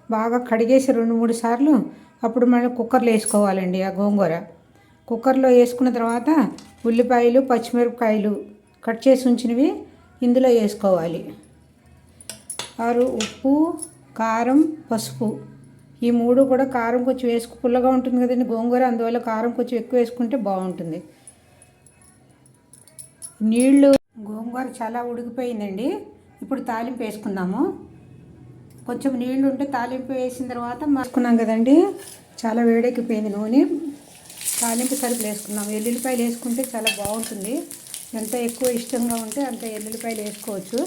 బాగా కడిగేసి 2-3 సార్లు అప్పుడు మనం కుక్కర్లో వేసుకోవాలండి. ఆ గోంగూర కుక్కర్లో వేసుకున్న తర్వాత ఉల్లిపాయలు పచ్చిమిరపకాయలు కట్ చేసి ఉంచినవి ఇందులో వేసుకోవాలి. ఉప్పు, కారం, పసుపు ఈ 3 కూడా కారం కొంచెం పుల్లగా ఉంటుంది కదండి గోంగూర, అందువల్ల కారం కొంచెం ఎక్కువ వేసుకుంటే బాగుంటుంది. నీళ్ళు గోంగూర చాలా ఉడికిపోయిందండి. ఇప్పుడు తాలింపు వేసుకుందాము. కొంచెం నీళ్ళు ఉంటే తాలింపు వేసిన తర్వాత వేసుకున్నాం కదండి. చాలా వేడెక్కిపోయింది నూనె. తాలింపు సరుకులు వేసుకున్నాము. ఎల్లుల్లిపాయలు వేసుకుంటే చాలా బాగుంటుంది. ఎంత ఎక్కువ ఇష్టంగా ఉంటే అంత ఎల్లుల్లిపాయలు వేసుకోవచ్చు.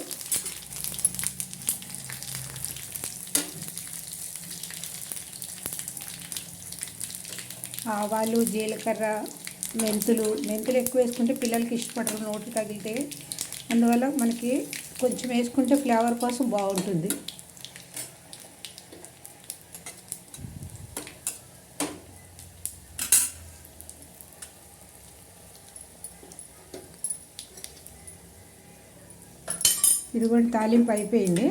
ఆవాలు, జీలకర్ర, మెంతులు ఎక్కువ వేసుకుంటే పిల్లలకి ఇష్టపడరు, నోటి తగిలితే. అందువల్ల మనకి కొంచెం వేసుకుంటే ఫ్లేవర్ కోసం బాగుంటుంది. ఇది కూడా తాలింపు అయిపోయింది.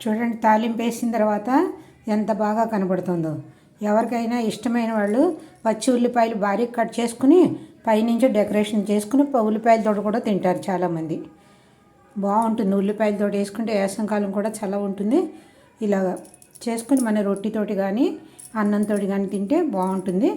చూడండి, తాలింపు వేసిన తర్వాత ఎంత బాగా కనబడుతుందో. ఎవరికైనా ఇష్టమైన వాళ్ళు పచ్చి ఉల్లిపాయలు బారీక్ కట్ చేసుకుని పైనుంచి డెకరేషన్ చేసుకుని ఉల్లిపాయలతో కూడా తింటారు చాలామంది. బాగుంటుంది. ఉల్లిపాయలతో వేసుకుంటే వేసవికాలం కూడా చల్లగా ఉంటుంది. ఇలాగ చేసుకుని మన రొట్టితోటి కానీ అన్నంతో కానీ తింటే బాగుంటుంది.